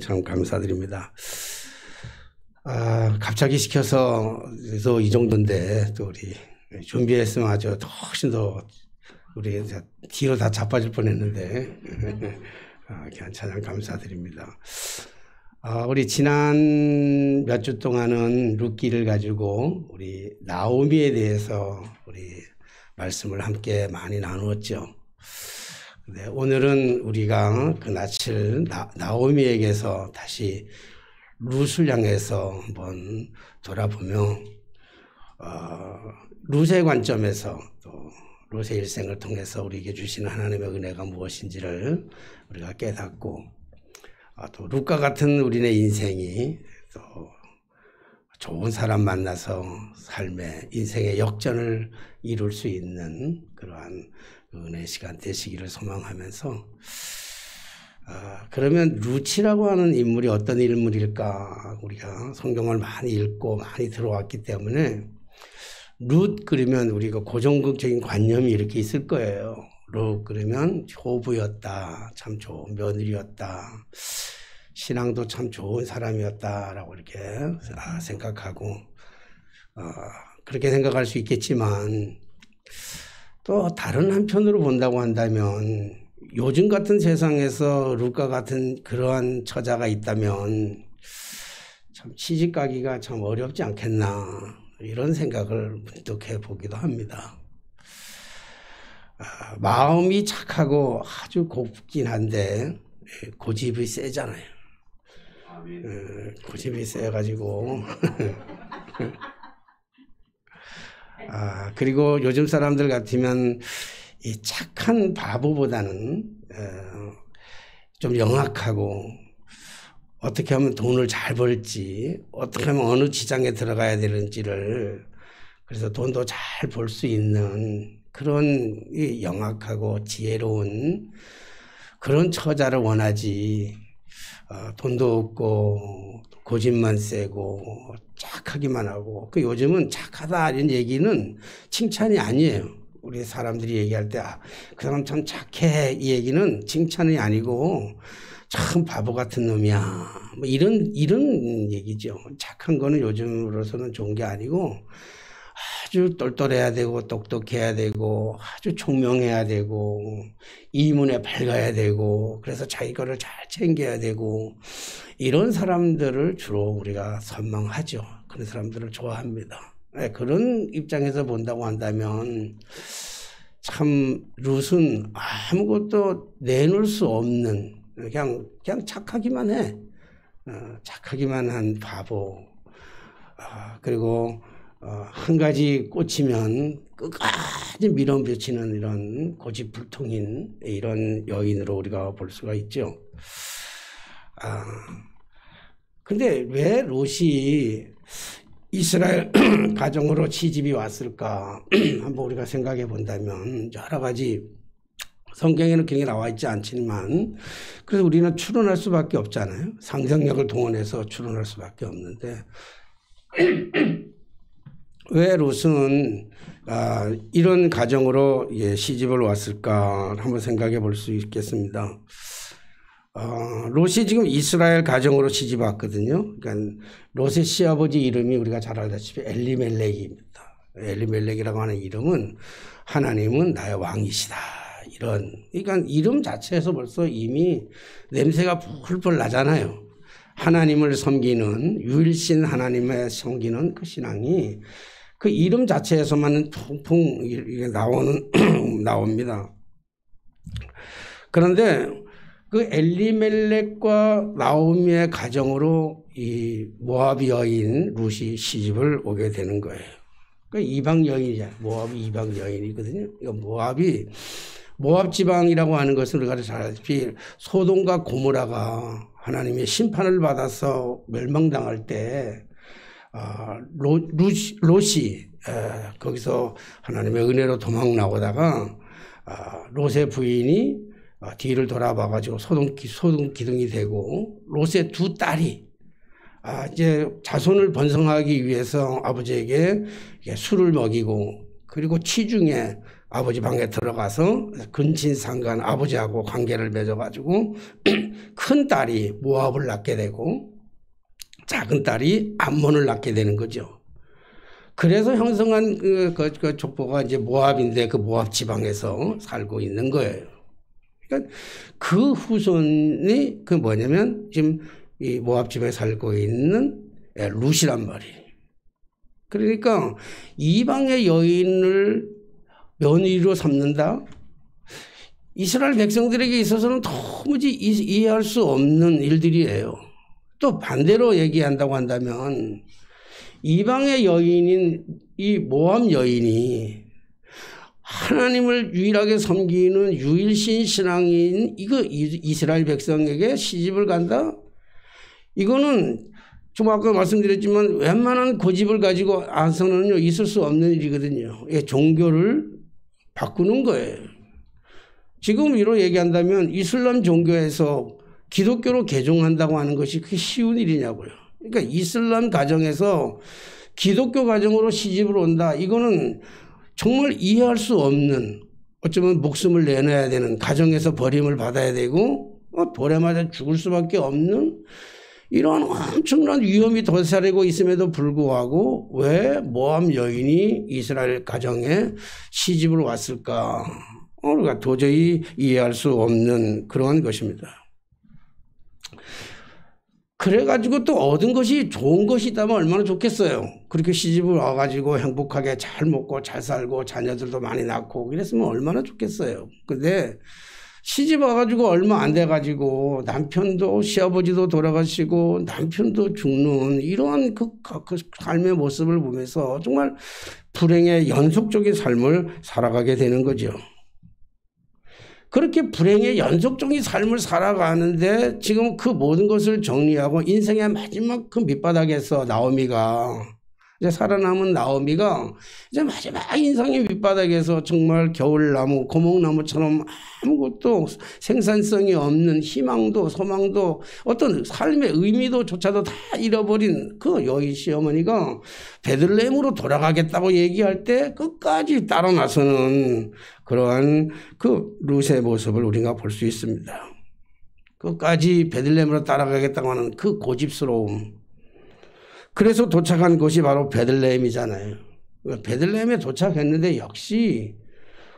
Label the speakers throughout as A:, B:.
A: 참 감사드립니다. 갑자기 시켜서 또 이 정도인데 또 우리 준비했으면 아주 훨씬 더 우리 뒤로 다 자빠질 뻔했는데 찬양 감사드립니다. 우리 지난 몇 주 동안은 룻기를 가지고 우리 나오미에 대해서 우리 말씀을 함께 많이 나누었죠. 네, 오늘은 우리가 그 낯을 나오미에게서 다시 룻을 향해서 한번 돌아보며 룻의 관점에서 또 룻의 일생을 통해서 우리에게 주시는 하나님의 은혜가 무엇인지를 우리가 깨닫고 또 룻과 같은 우리네 인생이 또 좋은 사람 만나서 삶의 인생의 역전을 이룰 수 있는 그러한 은혜의 시간 되시기를 소망하면서 그러면 룻이라고 하는 인물이 어떤 인물일까? 우리가 성경을 많이 읽고 많이 들어왔기 때문에 룻 그러면 우리가 고정적인 관념이 이렇게 있을 거예요. 룻 그러면 효부였다, 참 좋은 며느리였다, 신앙도 참 좋은 사람이었다라고 이렇게 생각하고 그렇게 생각할 수 있겠지만 또 다른 한편으로 본다고 한다면 요즘 같은 세상에서 룻과 같은 그러한 처자가 있다면 참 시집가기가 참 어렵지 않겠나 이런 생각을 문득 해보기도 합니다. 마음이 착하고 아주 곱긴 한데 고집이 세잖아요. 고집이 세가지고 그리고 요즘 사람들 같으면 이 착한 바보보다는 좀 영악하고 어떻게 하면 돈을 잘 벌지, 어떻게 하면 어느 시장에 들어가야 되는지를 그래서 돈도 잘 벌 수 있는 그런 영악하고 지혜로운 그런 처자를 원하지. 돈도 없고 고집만 세고 착하기만 하고 요즘은 착하다 이런 얘기는 칭찬이 아니에요. 우리 사람들이 얘기할 때 그 사람 참 착해 이 얘기는 칭찬이 아니고 참 바보 같은 놈이야 뭐 이런 얘기죠. 착한 거는 요즘으로서는 좋은 게 아니고 아주 똘똘해야 되고 똑똑해야 되고 아주 총명해야 되고 이문에 밝아야 되고 그래서 자기 거를 잘 챙겨야 되고 이런 사람들을 주로 우리가 선망하죠. 그런 사람들을 좋아합니다. 그런 입장에서 본다고 한다면 참 룻은 아무것도 내놓을 수 없는 그냥 착하기만 해. 착하기만 한 바보. 그리고 한 가지 꽂히면 끝까지 밀어붙이는 이런 고집불통인 이런 여인으로 우리가 볼 수가 있죠. 근데 왜 룻이 이스라엘 가정으로 시집이 왔을까? 한번 우리가 생각해 본다면 여러 가지 성경에는 그게 나와 있지 않지만 그래서 우리는 추론할 수밖에 없잖아요. 상상력을 동원해서 추론할 수밖에 없는데 왜 룻은 이런 가정으로 시집을 왔을까 한번 생각해 볼 수 있겠습니다. 롯이 지금 이스라엘 가정으로 시집 왔거든요. 그러니까 롯의 시아버지 이름이 우리가 잘 알다시피 엘리멜렉입니다. 엘리멜렉이라고 하는 이름은 하나님은 나의 왕이시다. 그러니까 이름 자체에서 벌써 이미 냄새가 풀풀 나잖아요. 하나님을 섬기는 유일신 하나님의 섬기는 그 신앙이 그 이름 자체에서만 풍풍 나옵니다. 그런데 그 엘리멜렉과 나오미의 가정으로 이 모압 여인 룻이 시집을 오게 되는 거예요. 그 이방 여인이잖아요. 모압이 이방 여인이거든요. 모압 지방이라고 하는 것은 우리가 잘 알다시피 소돔과 고모라가 하나님의 심판을 받아서 멸망당할 때 롯이 거기서 하나님의 은혜로 도망 나오다가 롯의 부인이 뒤를 돌아봐가지고 소동 기둥이 되고 롯의 두 딸이 이제 자손을 번성하기 위해서 아버지에게 술을 먹이고 그리고 취중에 아버지 방에 들어가서 근친상간 아버지하고 관계를 맺어가지고 큰 딸이 모압을 낳게 되고 작은 딸이 암몬을 낳게 되는 거죠. 그래서 형성한 그 족보가 이제 모압인데 그 모압 지방에서 살고 있는 거예요. 그러니까 그 후손이 그 뭐냐면 지금 이 모압 지방에 살고 있는 룻이란 말이에요. 그러니까 이방의 여인을 며느리로 삼는다? 이스라엘 백성들에게 있어서는 도무지 이해할 수 없는 일들이에요. 또 반대로 얘기한다고 한다면 이방의 여인인 이 모압 여인이 하나님을 유일하게 섬기는 유일신 신앙인 이스라엘 백성에게 시집을 간다? 이거는 좀 아까 말씀드렸지만 웬만한 고집을 가지고 안서는요 있을 수 없는 일이거든요. 종교를 바꾸는 거예요. 지금 이로 얘기한다면 이슬람 종교에서 기독교로 개종한다고 하는 것이 그게 쉬운 일이냐고요. 그러니까 이슬람 가정에서 기독교 가정으로 시집을 온다. 이거는 정말 이해할 수 없는, 어쩌면 목숨을 내놔야 되는, 가정에서 버림을 받아야 되고 돌에 맞아 죽을 수밖에 없는 이런 엄청난 위험이 도사리고 있음에도 불구하고 왜 모압 여인이 이스라엘 가정에 시집을 왔을까? 우리가 도저히 이해할 수 없는 그러한 것입니다. 그래가지고 또 얻은 것이 좋은 것이 있다면 얼마나 좋겠어요. 그렇게 시집을 와가지고 행복하게 잘 먹고 잘 살고 자녀들도 많이 낳고 그랬으면 얼마나 좋겠어요. 근데 시집 와가지고 얼마 안 돼가지고 남편도 시아버지도 돌아가시고 남편도 죽는 이러한 그 삶의 모습을 보면서 정말 불행의 연속적인 삶을 살아가게 되는 거죠. 그렇게 불행의 연속적인 삶을 살아가는데 지금 그 모든 것을 정리하고 인생의 마지막 그 밑바닥에서 나오미가 이제 살아남은 나오미가 이제 마지막 인생의 밑바닥에서 정말 겨울나무, 고목나무처럼 아무것도 생산성이 없는 희망도 소망도 어떤 삶의 의미도조차도 다 잃어버린 그 여인 시어머니가 베들레헴으로 돌아가겠다고 얘기할 때 끝까지 따라 나서는 그러한 그 룻의 모습을 우리가 볼 수 있습니다. 끝까지 베들레헴으로 따라가겠다고 하는 그 고집스러움. 그래서 도착한 곳이 바로 베들레헴이잖아요. 베들레헴에 도착했는데 역시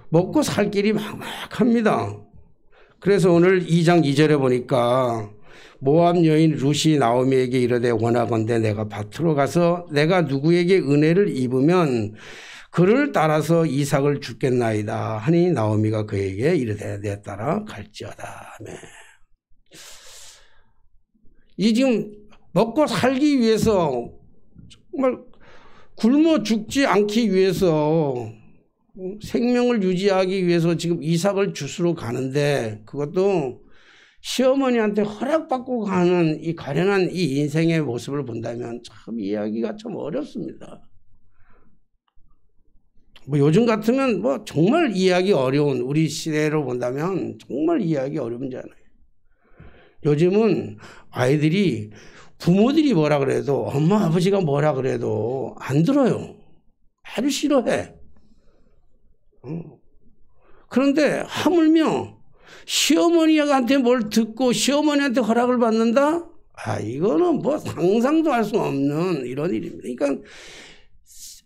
A: 먹고 살 길이 막막합니다. 그래서 오늘 2장 2절에 보니까 모압 여인 룻이 나오미에게 이르되 원하건대 내가 밭으로 가서 내가 누구에게 은혜를 입으면 그를 따라서 이삭을 주겠나이다 하니 나오미가 그에게 이르되 내 따라 갈지어다. 아멘. 이 지금 먹고 살기 위해서 정말 굶어 죽지 않기 위해서 생명을 유지하기 위해서 지금 이삭을 주스러 가는데 그것도 시어머니한테 허락받고 가는 이 가련한 이 인생의 모습을 본다면 참 이해하기가 참 어렵습니다. 뭐 요즘 같으면 뭐 정말 이해하기 어려운 우리 시대로 본다면 정말 이해하기 어려운잖아요. 요즘은 아이들이 부모들이 뭐라 그래도 엄마 아버지가 뭐라 그래도 안 들어요. 아주 싫어해. 그런데 하물며 시어머니한테 뭘 듣고 시어머니한테 허락을 받는다? 이거는 뭐 상상도 할 수 없는 이런 일입니다. 그러니까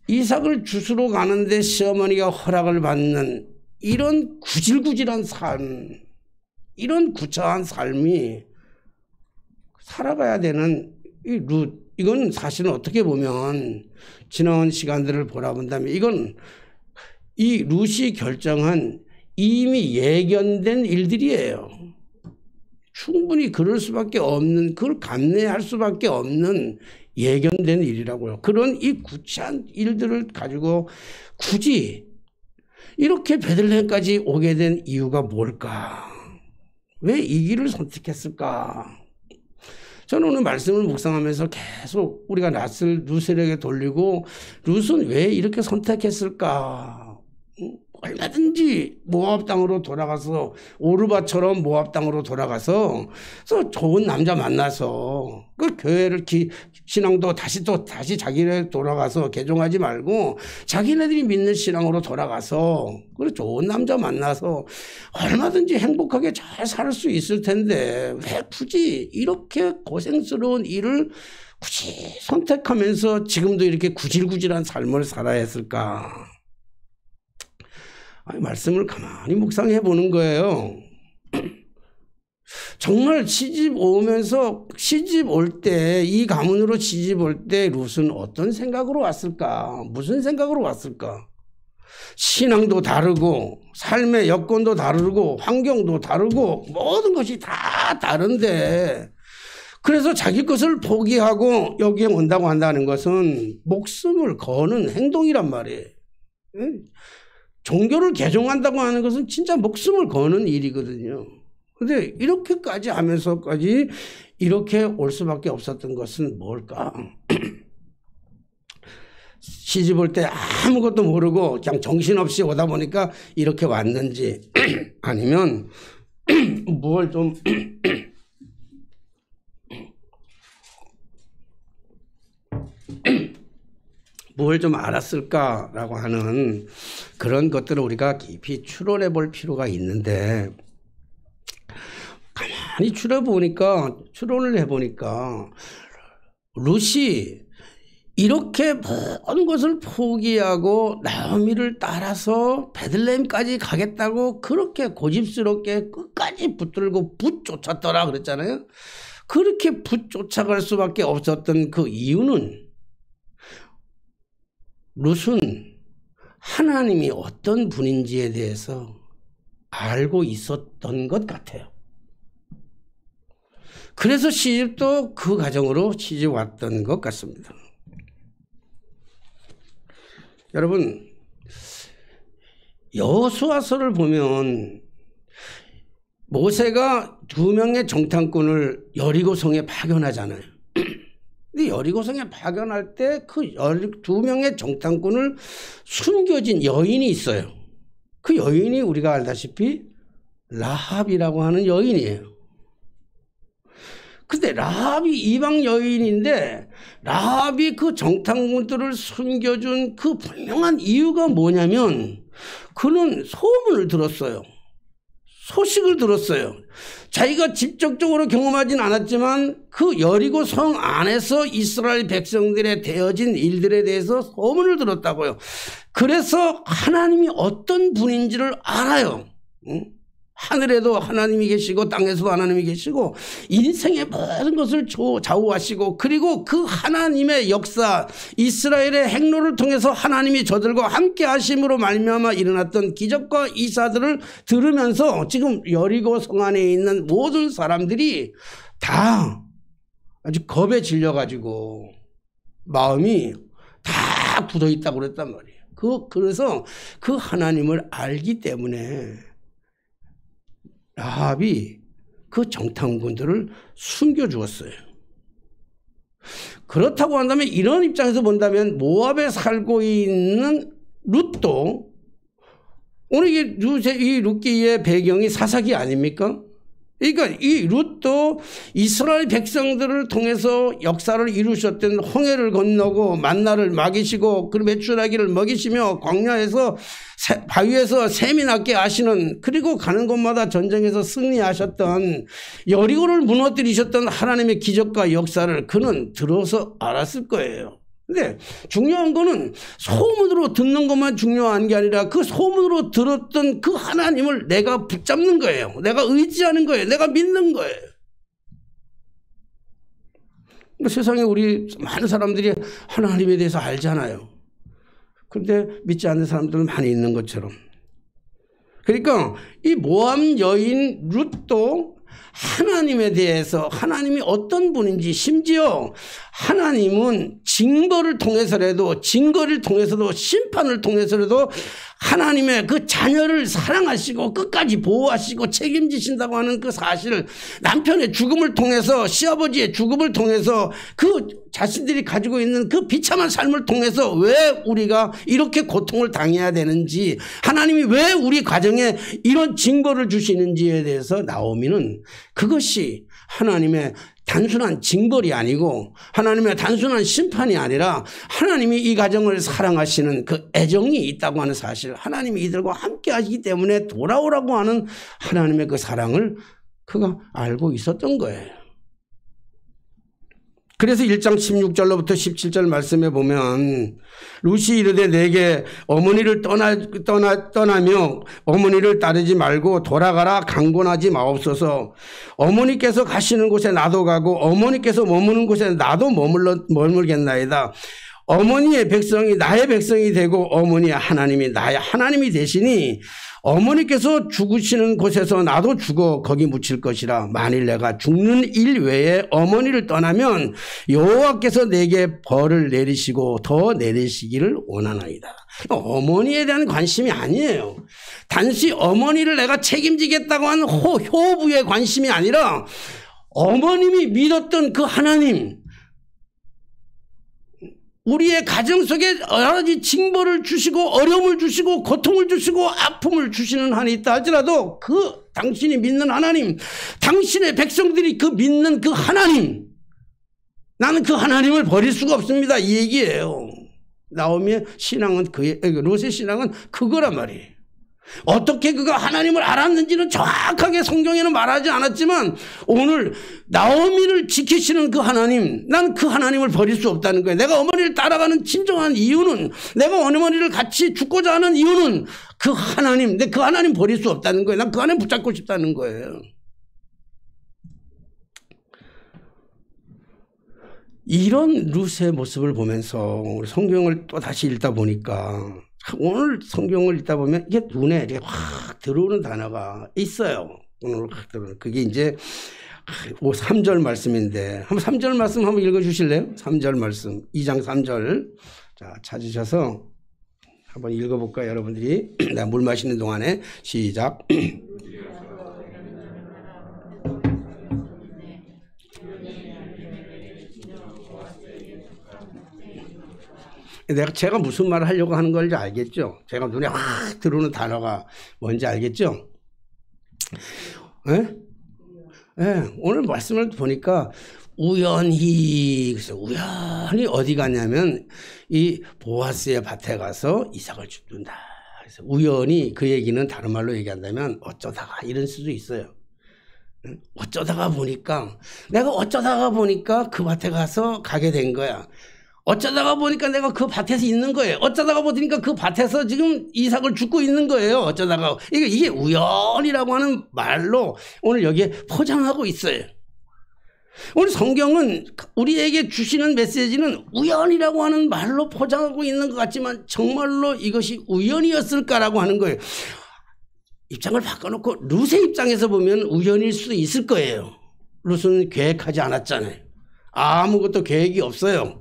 A: 이삭을 주스러 가는데 시어머니가 허락을 받는 이런 구질구질한 삶, 이런 구차한 삶이 살아가야 되는 이 룻, 이건 사실은 어떻게 보면 지나온 시간들을 돌아본다면 이건 이 룻이 결정한 이미 예견된 일들이에요. 충분히 그럴 수밖에 없는, 그걸 감내할 수밖에 없는 예견된 일이라고요. 그런 이 구차한 일들을 가지고 굳이 이렇게 베들레헴까지 오게 된 이유가 뭘까? 왜 이 길을 선택했을까? 저는 오늘 말씀을 묵상하면서 계속 우리가 낯을 룻에게 돌리고 룻은 왜 이렇게 선택했을까? 얼마든지 모압 땅으로 돌아가서 오르바처럼 모압 땅으로 돌아가서 좋은 남자 만나서 그 교회를 신앙도 다시 자기네 돌아가서 개종하지 말고 자기네들이 믿는 신앙으로 돌아가서 그 좋은 남자 만나서 얼마든지 행복하게 잘 살 수 있을 텐데 왜 굳이 이렇게 고생스러운 일을 굳이 선택하면서 지금도 이렇게 구질구질한 삶을 살아야 했을까? 아니, 말씀을 가만히 묵상해 보는 거예요. 정말 시집 오면서 시집 올 때, 이 가문으로 시집 올 때 룻은 어떤 생각으로 왔을까? 무슨 생각으로 왔을까? 신앙도 다르고 삶의 여건도 다르고 환경도 다르고 모든 것이 다 다른데 그래서 자기 것을 포기하고 여기에 온다고 한다는 것은 목숨을 거는 행동이란 말이에요. 종교를 개종한다고 하는 것은 진짜 목숨을 거는 일이거든요. 그런데 이렇게까지 하면서까지 이렇게 올 수밖에 없었던 것은 뭘까? 시집 올 때 아무것도 모르고 그냥 정신없이 오다 보니까 이렇게 왔는지 아니면 뭘 좀 알았을까라고 하는 그런 것들을 우리가 깊이 추론해 볼 필요가 있는데 가만히 추론을 해보니까 룻이 이렇게 모든 것을 포기하고 나오미를 따라서 베들레헴까지 가겠다고 그렇게 고집스럽게 끝까지 붙들고 붙쫓았더라 그랬잖아요. 그렇게 붙쫓아갈 수밖에 없었던 그 이유는 룻은 하나님이 어떤 분인지에 대해서 알고 있었던 것 같아요. 그래서 시집도 그 가정으로 시집 왔던 것 같습니다. 여러분, 여호수아서를 보면 모세가 2명의 정탐꾼을 여리고성에 파견하잖아요. 근데 여리고성에 파견할 때 그 2명의 정탐꾼을 숨겨진 여인이 있어요. 그 여인이 우리가 알다시피 라합이라고 하는 여인이에요. 근데 라합이 이방 여인인데 라합이 그 정탐꾼들을 숨겨준 그 분명한 이유가 뭐냐면 그는 소문을 들었어요. 소식을 들었어요. 자기가 직접적으로 경험하진 않았지만 그 여리고 성 안에서 이스라엘 백성들의 되어진 일들에 대해서 소문을 들었다고요. 그래서 하나님이 어떤 분인지를 알아요. 하늘에도 하나님이 계시고 땅에서도 하나님이 계시고 인생의 모든 것을 좌우하시고 그리고 그 하나님의 역사 이스라엘의 행로를 통해서 하나님이 저들과 함께 하심으로 말미암아 일어났던 기적과 이사들을 들으면서 지금 여리고 성 안에 있는 모든 사람들이 다 아주 겁에 질려가지고 마음이 다 굳어있다고 그랬단 말이에요. 그래서 그 하나님을 알기 때문에 라합이 그 정탐꾼들을 숨겨주었어요. 그렇다고 한다면 이런 입장에서 본다면 모압에 살고 있는 룻도 오늘 이 룻기의 배경이 사사기 아닙니까? 그러니까 이 룻도 이스라엘 백성들을 통해서 역사를 이루셨던 홍해를 건너고 만나를 먹이시고 그 메추라기를 먹이시며 광야에서 바위에서 샘이 나게 하시는 그리고 가는 곳마다 전쟁에서 승리하셨던 여리고를 무너뜨리셨던 하나님의 기적과 역사를 그는 들어서 알았을 거예요. 근데 중요한 거는 소문으로 듣는 것만 중요한 게 아니라 그 소문으로 들었던 그 하나님을 내가 붙잡는 거예요. 내가 의지하는 거예요. 내가 믿는 거예요. 세상에 우리 많은 사람들이 하나님에 대해서 알잖아요. 그런데 믿지 않는 사람들은 많이 있는 것처럼. 그러니까 이 모압 여인 룻도 하나님에 대해서 하나님이 어떤 분인지 심지어 하나님은 증거를 통해서라도 심판을 통해서라도 하나님의 그 자녀를 사랑하시고 끝까지 보호하시고 책임지신다고 하는 그 사실을 남편의 죽음을 통해서 시아버지의 죽음을 통해서 그 자신들이 가지고 있는 그 비참한 삶을 통해서 왜 우리가 이렇게 고통을 당해야 되는지 하나님이 왜 우리 가정에 이런 징벌을 주시는지에 대해서 나오미는 그것이 하나님의 단순한 징벌이 아니고 하나님의 단순한 심판이 아니라 하나님이 이 가정을 사랑하시는 그 애정이 있다고 하는 사실, 하나님이 이들과 함께 하시기 때문에 돌아오라고 하는 하나님의 그 사랑을 그가 알고 있었던 거예요. 그래서 1장 16절로부터 17절 말씀에 보면 룻이 이르되 내게 어머니를 떠나며 어머니를 따르지 말고 돌아가라 강권하지 마옵소서. 어머니께서 가시는 곳에 나도 가고 어머니께서 머무는 곳에 나도 머물겠나이다. 어머니의 백성이 나의 백성이 되고 어머니의 하나님이 나의 하나님이 되시니 어머니께서 죽으시는 곳에서 나도 죽어 거기 묻힐 것이라. 만일 내가 죽는 일 외에 어머니를 떠나면 여호와께서 내게 벌을 내리시고 더 내리시기를 원하나이다. 어머니에 대한 관심이 아니에요. 단지 어머니를 내가 책임지겠다고 하는 효부의 관심이 아니라 어머님이 믿었던 그 하나님, 우리의 가정 속에 여러 가지 징벌을 주시고 어려움을 주시고 고통을 주시고 아픔을 주시는 한이 있다 할지라도 그 당신이 믿는 하나님, 당신의 백성들이 그 믿는 그 하나님, 나는 그 하나님을 버릴 수가 없습니다 이 얘기예요. 나오미의 신앙은 롯의 신앙은 그거란 말이에요. 어떻게 그가 하나님을 알았는지는 정확하게 성경에는 말하지 않았지만 오늘 나오미를 지키시는 그 하나님, 난 그 하나님을 버릴 수 없다는 거예요. 내가 어머니를 따라가는 진정한 이유는, 내가 어머니를 같이 죽고자 하는 이유는 그 하나님, 내 그 하나님 버릴 수 없다는 거예요. 난 그 하나님 붙잡고 싶다는 거예요. 이런 룻의 모습을 보면서 우리 성경을 또 다시 읽다 보니까 오늘 성경을 읽다 보면 이게 눈에 이렇게 확 들어오는 단어가 있어요. 오늘 확 들어오는. 그게 이제 3절 말씀인데, 한번 3절 말씀 한번 읽어 주실래요? 3절 말씀. 2장 3절. 자, 찾으셔서 한번 읽어 볼까요, 여러분들이? 내가 물 마시는 동안에 시작. 제가 무슨 말을 하려고 하는 건지 알겠죠? 제가 눈에 확 들어오는 단어가 뭔지 알겠죠? 예? 예, 오늘 말씀을 보니까 우연히, 그래서 우연히 어디 갔냐면 이 보아스의 밭에 가서 이삭을 줍는다. 그래서 우연히, 그 얘기는 다른 말로 얘기한다면 어쩌다가 이런 수도 있어요. 어쩌다가 보니까, 내가 어쩌다가 보니까 그 밭에 가서 가게 된 거야. 어쩌다가 보니까 내가 그 밭에서 있는 거예요. 어쩌다가 보니까 그 밭에서 지금 이삭을 줍고 있는 거예요. 어쩌다가. 이게 우연이라고 하는 말로 오늘 여기에 포장하고 있어요. 오늘 성경은 우리에게 주시는 메시지는 우연이라고 하는 말로 포장하고 있는 것 같지만 정말로 이것이 우연이었을까라고 하는 거예요. 입장을 바꿔놓고 룻의 입장에서 보면 우연일 수도 있을 거예요. 룻은 계획하지 않았잖아요. 아무것도 계획이 없어요.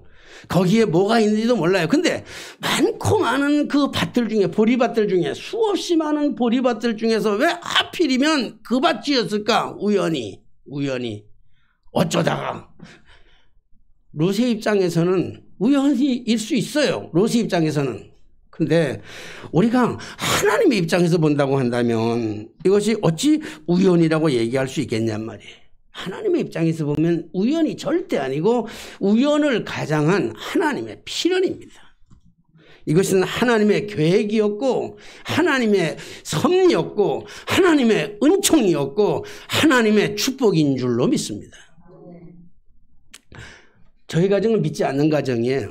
A: 거기에 뭐가 있는지도 몰라요. 근데 많고 많은 그 밭들 중에, 보리밭들 중에, 수없이 많은 보리밭들 중에서 왜 하필이면 그 밭이었을까? 우연히. 어쩌다가. 롯의 입장에서는 우연히일 수 있어요. 롯의 입장에서는. 근데 우리가 하나님의 입장에서 본다고 한다면 이것이 어찌 우연이라고 얘기할 수 있겠냔 말이에요. 하나님의 입장에서 보면 우연이 절대 아니고 우연을 가장한 하나님의 필연입니다. 이것은 하나님의 계획이었고 하나님의 섭리였고 하나님의 은총이었고 하나님의 축복인 줄로 믿습니다. 저희 가정은 믿지 않는 가정이에요.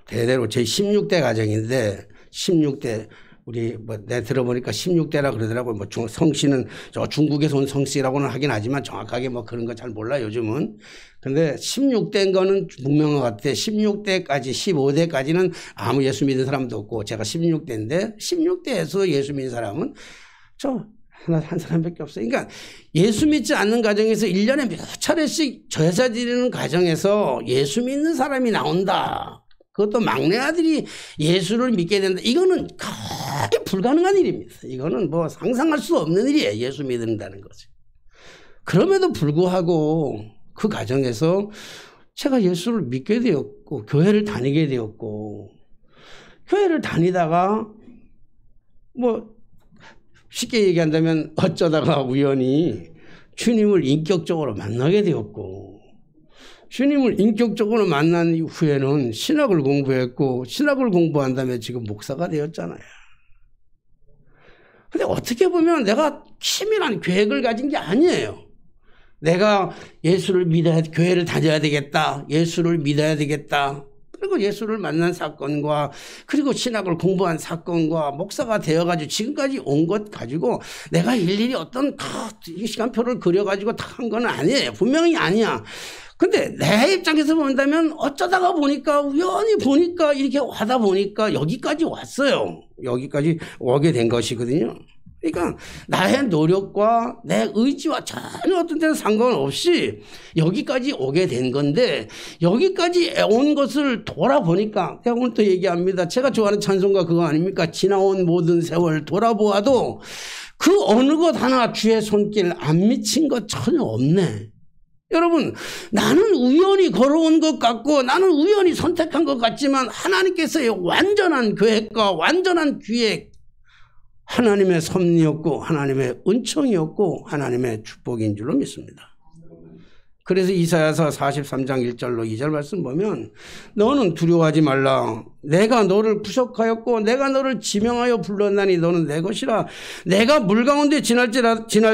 A: 대대로 제 16대 가정인데 16대 우리 내 들어보니까 16대라 그러더라고요. 성씨는 저 중국에서 온 성씨라고는 하긴 하지만 정확하게 그런 거 잘 몰라 요즘은. 근데 16대인 거는 분명한 것 같아. 16대까지 15대까지는 아무 예수 믿는 사람도 없고 제가 16대인데 16대에서 예수 믿는 사람은 한 사람밖에 없어요. 그러니까 예수 믿지 않는 가정에서 1년에 몇 차례씩 제사 드리는 가정에서 예수 믿는 사람이 나온다. 그것도 막내 아들이 예수를 믿게 된다. 이거는 거의 불가능한 일입니다. 이거는 뭐 상상할 수 없는 일이에요. 예수 믿는다는 거죠. 그럼에도 불구하고 그 과정에서 제가 예수를 믿게 되었고 교회를 다니게 되었고 교회를 다니다가 뭐 쉽게 얘기한다면 어쩌다가 우연히 주님을 인격적으로 만나게 되었고 주님을 인격적으로 만난 이후에는 신학을 공부했고 신학을 공부한 다음에 지금 목사가 되었잖아요. 근데 어떻게 보면 내가 치밀한 계획을 가진 게 아니에요. 내가 예수를 믿어야, 교회를 다녀야 되겠다. 예수를 믿어야 되겠다. 그리고 예수를 만난 사건과 그리고 신학을 공부한 사건과 목사가 되어가지고 지금까지 온 것 가지고 내가 일일이 어떤 시간표를 그려가지고 다 한 건 아니에요. 분명히 아니야. 근데 내 입장에서 본다면 어쩌다가 보니까 우연히 보니까 이렇게 하다 보니까 여기까지 왔어요. 여기까지 오게 된 것이거든요. 그러니까 나의 노력과 내 의지와 전혀 어떤 데는 상관없이 여기까지 오게 된 건데 여기까지 온 것을 돌아보니까 제가 오늘 또 얘기합니다. 제가 좋아하는 찬송가 그거 아닙니까? 지나온 모든 세월 돌아보아도 그 어느 것 하나 주의 손길 안 미친 것 전혀 없네. 여러분, 나는 우연히 걸어온 것 같고 나는 우연히 선택한 것 같지만 하나님께서의 완전한 계획과 완전한 기획, 하나님의 섭리였고 하나님의 은총이었고 하나님의 축복인 줄로 믿습니다. 그래서 이사야서 43장 1절로 2절 말씀 보면 너는 두려워하지 말라. 내가 너를 구속하였고 내가 너를 지명하여 불렀나니 너는 내 것이라. 내가 물 가운데 지날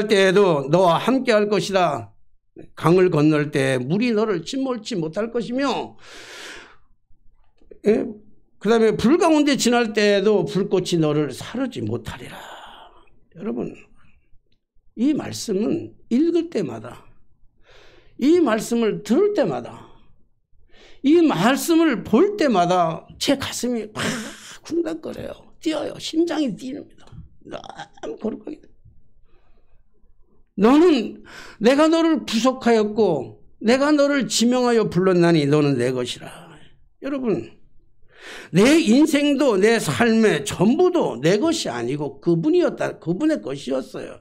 A: 때에도 너와 함께 할 것이다. 강을 건널 때 물이 너를 침몰치 못할 것이며 그 다음에 불 가운데 지날 때에도 불꽃이 너를 사르지 못하리라. 여러분, 이 말씀은 읽을 때마다, 이 말씀을 들을 때마다, 이 말씀을 볼 때마다 제 가슴이 막 쿵닥거려요. 뛰어요. 심장이 뛰입니다. 너무 거룩하게. 너는 내가 너를 구속하였고 내가 너를 지명하여 불렀나니 너는 내 것이라. 여러분, 내 인생도 내 삶의 전부도 내 것이 아니고 그분이었다. 그분의 것이었어요.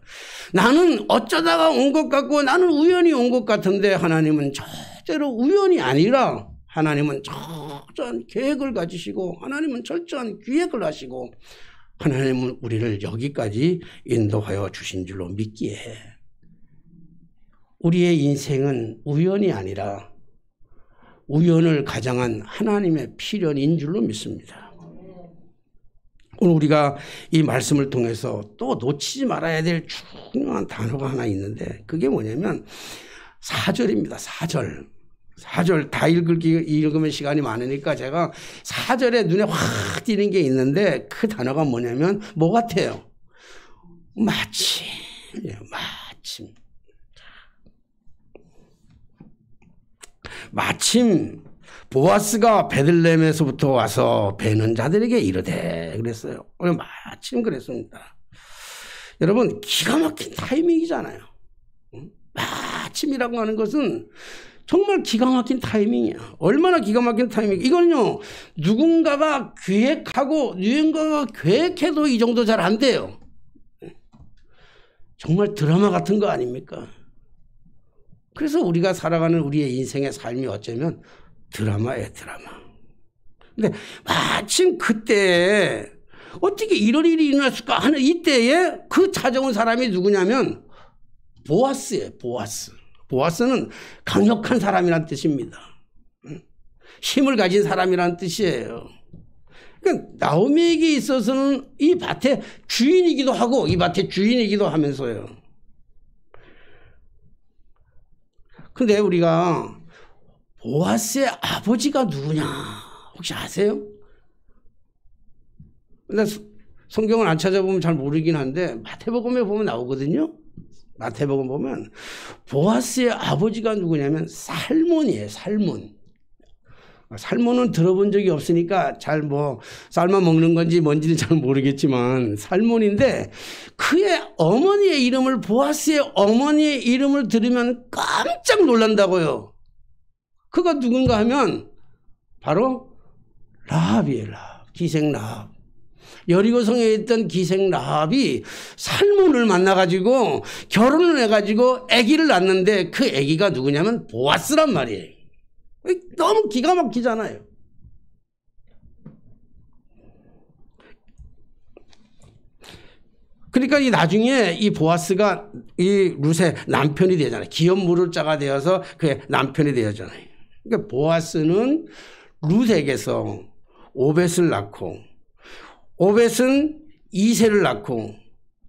A: 나는 어쩌다가 온 것 같고 나는 우연히 온 것 같은데 하나님은 절대로 우연이 아니라 하나님은 철저한 계획을 가지시고 하나님은 철저한 기획을 하시고 하나님은 우리를 여기까지 인도하여 주신 줄로 믿기에 우리의 인생은 우연이 아니라 우연을 가장한 하나님의 필연인 줄로 믿습니다. 오늘 우리가 이 말씀을 통해서 또 놓치지 말아야 될 중요한 단어가 하나 있는데 그게 뭐냐면 4절입니다. 4절 다 읽으면 시간이 많으니까 제가 4절에 눈에 확 띄는 게 있는데 그 단어가 뭐냐면 뭐 같아요? 마침. 마침 보아스가 베들레헴에서부터 와서 베는 자들에게 이르되 그랬어요. 오늘 마침 그랬습니다. 여러분, 기가 막힌 타이밍이잖아요. 마침이라고 하는 것은 정말 기가 막힌 타이밍이야. 얼마나 기가 막힌 타이밍. 이건요, 누군가가 계획하고 누군가가 계획해도 이 정도 잘 안 돼요. 정말 드라마 같은 거 아닙니까? 그래서 우리가 살아가는 우리의 인생의 삶이 어쩌면 드라마예요, 드라마. 근데 마침 그때 어떻게 이런 일이 일어났을까 하는 이때에 그 찾아온 사람이 누구냐면 보아스예요, 보아스. 보아스는 강력한 사람이란 뜻입니다. 힘을 가진 사람이란 뜻이에요. 그러니까 나오미에게 있어서는 이 밭의 주인이기도 하고 이 밭의 주인이기도 하면서요. 근데 우리가 보아스의 아버지가 누구냐 혹시 아세요? 근데 성경을 안 찾아보면 잘 모르긴 한데 마태복음에 보면 나오거든요. 마태복음 보면 보아스의 아버지가 누구냐면 살몬이에요. 살몬. 살몬은 들어본 적이 없으니까 잘 뭐 삶아 먹는 건지 뭔지는 잘 모르겠지만 살몬인데 그의 어머니의 이름을 보아스의 어머니의 이름을 들으면 깜짝 놀란다고요. 그가 누군가 하면 바로 라합이에요. 라합. 기생 라합. 여리고성에 있던 기생 라합이 살몬을 만나가지고 결혼을 해가지고 아기를 낳는데 그 아기가 누구냐면 보아스란 말이에요. 너무 기가 막히잖아요. 그러니까 이 나중에 이 보아스가 이 룻의 남편이 되잖아요. 기업무를자가 되어서 그의 남편이 되었잖아요. 그러니까 보아스는 룻에게서 오벳을 낳고, 오벳은 이새를 낳고,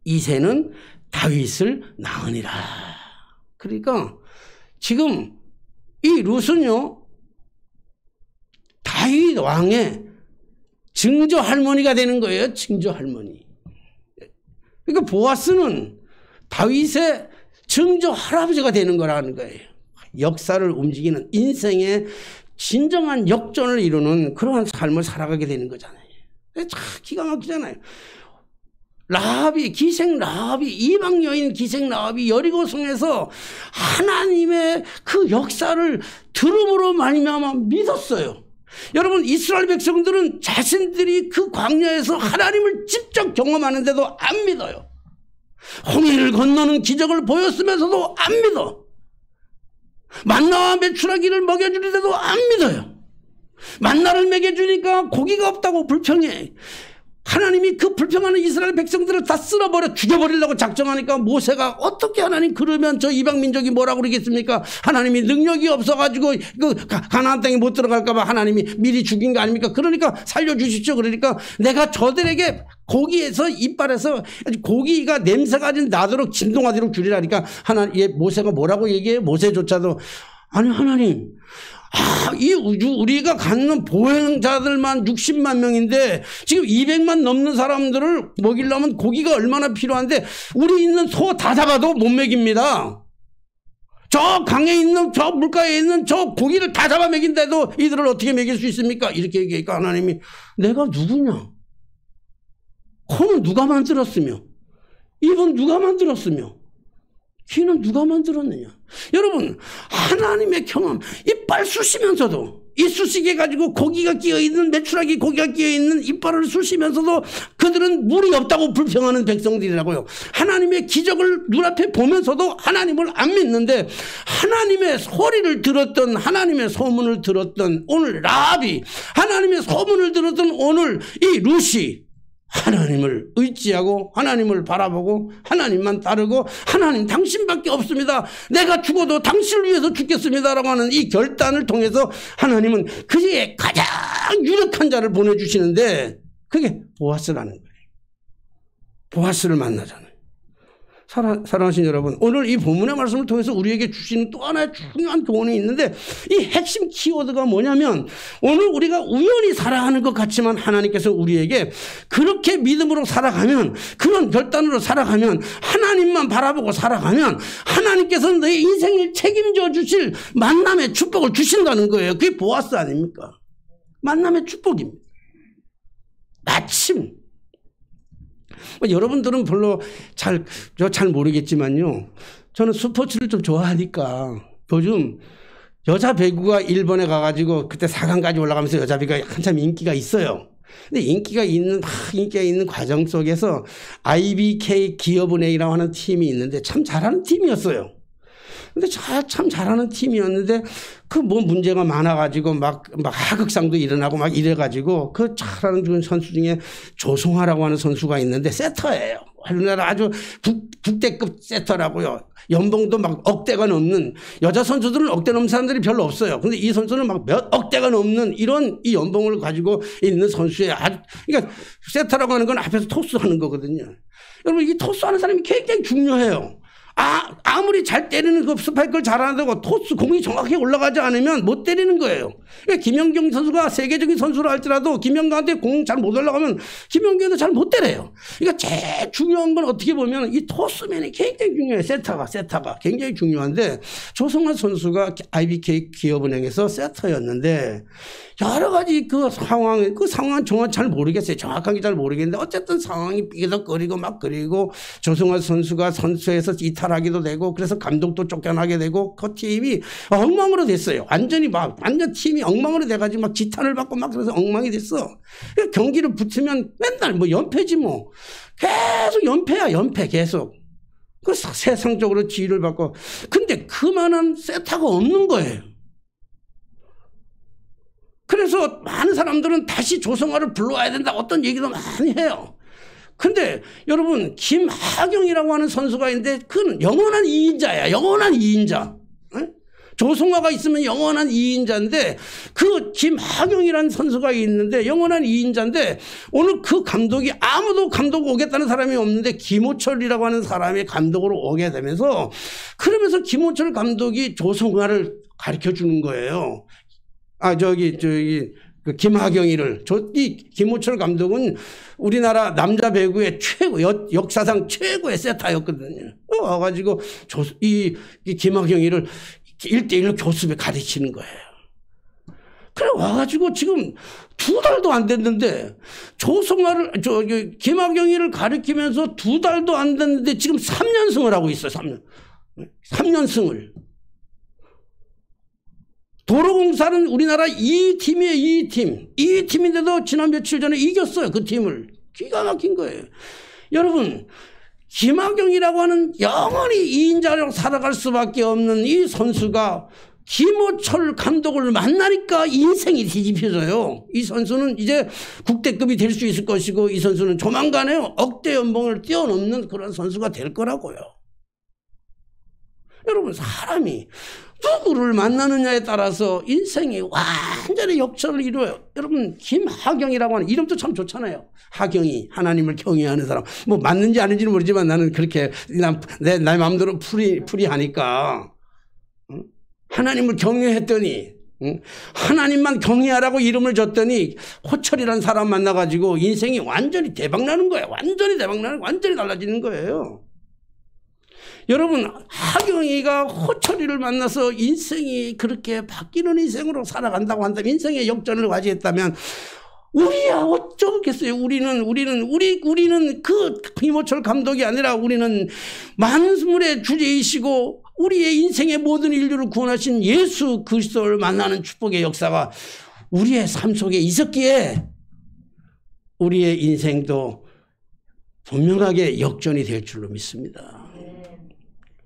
A: 이새는 다윗을 낳으니라. 그러니까 지금 이 룻은요, 다윗 왕의 증조 할머니가 되는 거예요. 증조 할머니. 그러니까 보아스는 다윗의 증조 할아버지가 되는 거라는 거예요. 역사를 움직이는 인생의 진정한 역전을 이루는 그러한 삶을 살아가게 되는 거잖아요. 참 기가 막히잖아요. 라합이, 기생 라합이, 이방 여인 기생 라합이 여리고성에서 하나님의 그 역사를 들음으로 말미암아 믿었어요. 여러분, 이스라엘 백성들은 자신들이 그 광야에서 하나님을 직접 경험하는데도 안 믿어요. 홍해를 건너는 기적을 보였으면서도 안 믿어. 만나와 메추라기를 먹여주는데도 안 믿어요. 만나를 먹여주니까 고기가 없다고 불평해. 하나님이 그 불평하는 이스라엘 백성들을 다 쓸어버려 죽여버리려고 작정하니까 모세가 어떻게 하나님 그러면 저 이방 민족이 뭐라고 그러겠습니까? 하나님이 능력이 없어가지고 그 가나안 땅에 못 들어갈까 봐 하나님이 미리 죽인 거 아닙니까? 그러니까 살려주십시오. 그러니까 내가 저들에게 고기에서 이빨에서 고기가 냄새가 좀 나도록 진동하도록 주리라니까 모세가 뭐라고 얘기해? 모세조차도 아니 하나님, 이 우주 우리가 갖는 보행자들만 60만 명인데 지금 200만 넘는 사람들을 먹이려면 고기가 얼마나 필요한데 우리 있는 소 다 잡아도 못 먹입니다. 저 강에 있는 저 물가에 있는 저 고기를 다 잡아 먹인데도 이들을 어떻게 먹일 수 있습니까? 이렇게 얘기하니까 하나님이 내가 누구냐? 코는 누가 만들었으며 입은 누가 만들었으며 귀는 누가 만들었느냐? 여러분, 하나님의 경험, 이빨 쑤시면서도 이쑤시개 가지고 고기가 끼어있는, 메추라기 고기가 끼어있는 이빨을 쑤시면서도 그들은 물이 없다고 불평하는 백성들이라고요. 하나님의 기적을 눈앞에 보면서도 하나님을 안 믿는데 하나님의 소리를 들었던, 하나님의 소문을 들었던 오늘 라합이, 하나님의 소문을 들었던 오늘 이 룻이 하나님을 의지하고 하나님을 바라보고 하나님만 따르고 하나님 당신밖에 없습니다. 내가 죽어도 당신을 위해서 죽겠습니다라고 하는 이 결단을 통해서 하나님은 그의 가장 유력한 자를 보내주시는데 그게 보아스라는 거예요. 보아스를 만나잖아요. 사랑하신 여러분, 오늘 이 본문의 말씀을 통해서 우리에게 주시는 또 하나의 중요한 교훈이 있는데 이 핵심 키워드가 뭐냐면 오늘 우리가 우연히 살아가는 것 같지만 하나님께서 우리에게 그렇게 믿음으로 살아가면, 그런 결단으로 살아가면, 하나님만 바라보고 살아가면 하나님께서 내 인생을 책임져 주실 만남의 축복을 주신다는 거예요. 그게 보아스 아닙니까? 만남의 축복입니다. 마침 여러분들은 별로 잘 모르겠지만요. 저는 스포츠를 좀 좋아하니까 요즘 여자 배구가 일본에 가가지고 그때 4강까지 올라가면서 여자 배구가 한참 인기가 있어요. 근데 인기가 있는 과정 속에서 IBK 기업은행이라고 하는 팀이 있는데 참 잘하는 팀이었어요. 근데 참 잘하는 팀이었는데 그 뭐 문제가 많아가지고 막 하극상도 일어나고 막 이래가지고 그 잘하는 선수 중에 조성하라고 하는 선수가 있는데 세터예요. 우리나라 아주 국대급 세터라고요. 연봉도 막 억대가 넘는, 여자 선수들은 억대 넘는 사람들이 별로 없어요. 근데 이 선수는 막 몇 억대가 넘는 이런 이 연봉을 가지고 있는 선수예요. 그러니까 세터라고 하는 건 앞에서 토스하는 거거든요. 여러분, 이 토스하는 사람이 굉장히 중요해요. 아무리 잘 때리는 그 스파이크를 잘하는다고 토스 공이 정확히 올라가지 않으면 못 때리는 거예요. 그러니까 김연경 선수가 세계적인 선수라 할지라도 김연경한테 공 잘 못 올라가면 김연경도 잘 못 때려요. 그러니까 제일 중요한 건 어떻게 보면 이 토스맨이 굉장히 중요해요. 세터가 굉장히 중요한데 조성환 선수가 IBK 기업은행에서 세터였는데 여러 가지 그 상황 정확히 잘 모르겠어요. 정확하게 잘 모르겠는데 어쨌든 상황이 삐덕거리고 막 그리고 조성화 선수가 선수에서 이탈하기도 되고 그래서 감독도 쫓겨나게 되고 그 팀이 엉망으로 됐어요. 완전 팀이 엉망으로 돼가지고 막 지탄을 받고 막 그래서 엉망이 됐어. 경기를 붙으면 맨날 뭐 연패지 뭐. 계속 연패야, 연패 계속. 그 세상적으로 지휘를 받고. 근데 그만한 세타가 없는 거예요. 그래서 많은 사람들은 다시 조성화를 불러와야 된다 어떤 얘기도 많이 해요. 근데 여러분 김하경이라고 하는 선수가 있는데 그는 영원한 2인자야. 영원한 2인자. 조성화가 있으면 영원한 2인자인데 그 김하경이라는 선수가 있는데 영원한 2인자인데 오늘 그 감독이 아무도 감독 오겠다는 사람이 없는데 김호철이라고 하는 사람이 감독으로 오게 되면서 그러면서 김호철 감독이 조성화를 가르쳐 주는 거예요. 그 김하경이를. 이 김호철 감독은 우리나라 남자 배구의 역사상 최고의 세타였거든요. 와가지고 이 김하경이를 1대1로 교습에 가르치는 거예요. 그래 와가지고 지금 2달도 안 됐는데 김하경이를 가르치면서 2달도 안 됐는데 지금 3연승을 하고 있어요. 3연승을. 도로공사는 우리나라 2팀이에요. 2팀인데도 지난 며칠 전에 이겼어요. 그 팀을. 기가 막힌 거예요. 여러분 김하경이라고 하는 영원히 2인자로 살아갈 수밖에 없는 이 선수가 김호철 감독을 만나니까 인생이 뒤집혀져요. 이 선수는 이제 국대급이 될 수 있을 것이고 이 선수는 조만간에 억대 연봉을 뛰어넘는 그런 선수가 될 거라고요. 여러분 사람이 누구를 만나느냐에 따라서 인생이 완전히 역전을 이루어요. 여러분 김하경이라고 하는 이름도 참 좋잖아요. 하경이 하나님을 경외하는 사람. 뭐 맞는지 아닌지는 모르지만 나는 그렇게 내 마음대로 풀이하니까 하나님을 경외했더니 하나님만 경외하라고 이름을 줬더니 호철이라는 사람 만나가지고 인생이 완전히 대박나는 거예요. 완전히 달라지는 거예요. 여러분 하경이가 호철이를 만나서 인생이 그렇게 바뀌는 인생으로 살아간다고 한다면 인생의 역전을 과시했다면 우리야 어쩌겠어요. 우리는 그 김호철 감독이 아니라 우리는 만물의 주제이시고 우리의 인생의 모든 인류를 구원하신 예수 그리스도를 만나는 축복의 역사가 우리의 삶 속에 있었기에 우리의 인생도 분명하게 역전이 될 줄로 믿습니다.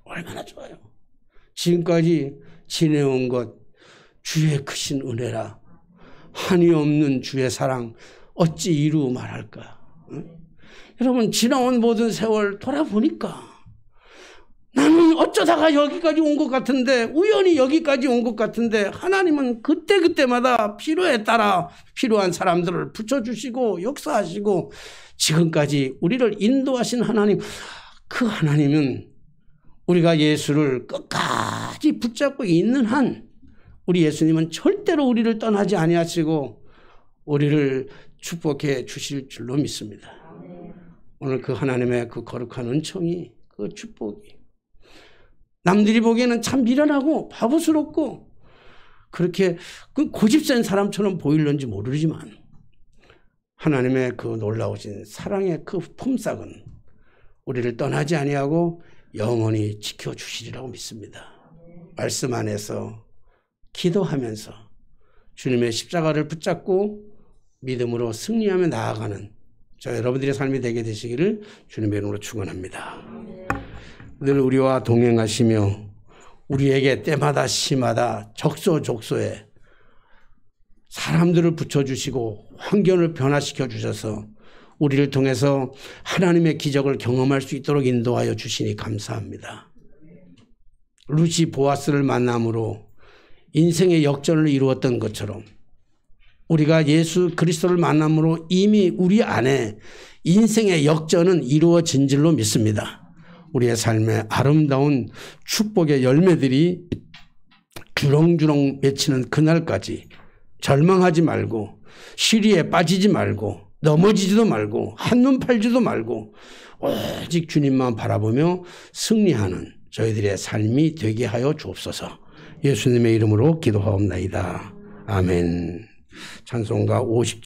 A: 얼마나 좋아요. 지금까지 지내온 것 주의 크신 은혜라. 한이 없는 주의 사랑 어찌 이루 말할까. 여러분 지나온 모든 세월 돌아보니까 나는 어쩌다가 여기까지 온 것 같은데 우연히 여기까지 온 것 같은데 하나님은 그때마다 필요에 따라 필요한 사람들을 붙여주시고 역사하시고 지금까지 우리를 인도하신 하나님, 그 하나님은 우리가 예수를 끝까지 붙잡고 있는 한 우리 예수님은 절대로 우리를 떠나지 아니하시고 우리를 축복해 주실 줄로 믿습니다. 오늘 그 하나님의 그 거룩한 은총이, 그 축복이 남들이 보기에는 참 미련하고 바보스럽고 그렇게 그 고집센 사람처럼 보일는지 모르지만 하나님의 그 놀라우신 사랑의 그 품삯은 우리를 떠나지 아니하고 영원히 지켜주시리라고 믿습니다. 말씀 안에서 기도하면서 주님의 십자가를 붙잡고 믿음으로 승리하며 나아가는 저 여러분들의 삶이 되게 되시기를 주님의 이름으로 축원합니다. 늘 우리와 동행하시며 우리에게 때마다 시마다 적소적소에 사람들을 붙여주시고 환경을 변화시켜 주셔서 우리를 통해서 하나님의 기적을 경험할 수 있도록 인도하여 주시니 감사합니다. 루시 보아스를 만남으로 인생의 역전을 이루었던 것처럼 우리가 예수 그리스도를 만남으로 이미 우리 안에 인생의 역전은 이루어진 줄로 믿습니다. 우리의 삶에 아름다운 축복의 열매들이 주렁주렁 맺히는 그날까지 절망하지 말고 시리에 빠지지 말고 넘어지지도 말고 한눈 팔지도 말고 오직 주님만 바라보며 승리하는 저희들의 삶이 되게 하여 주옵소서. 예수님의 이름으로 기도하옵나이다. 아멘. 찬송가 50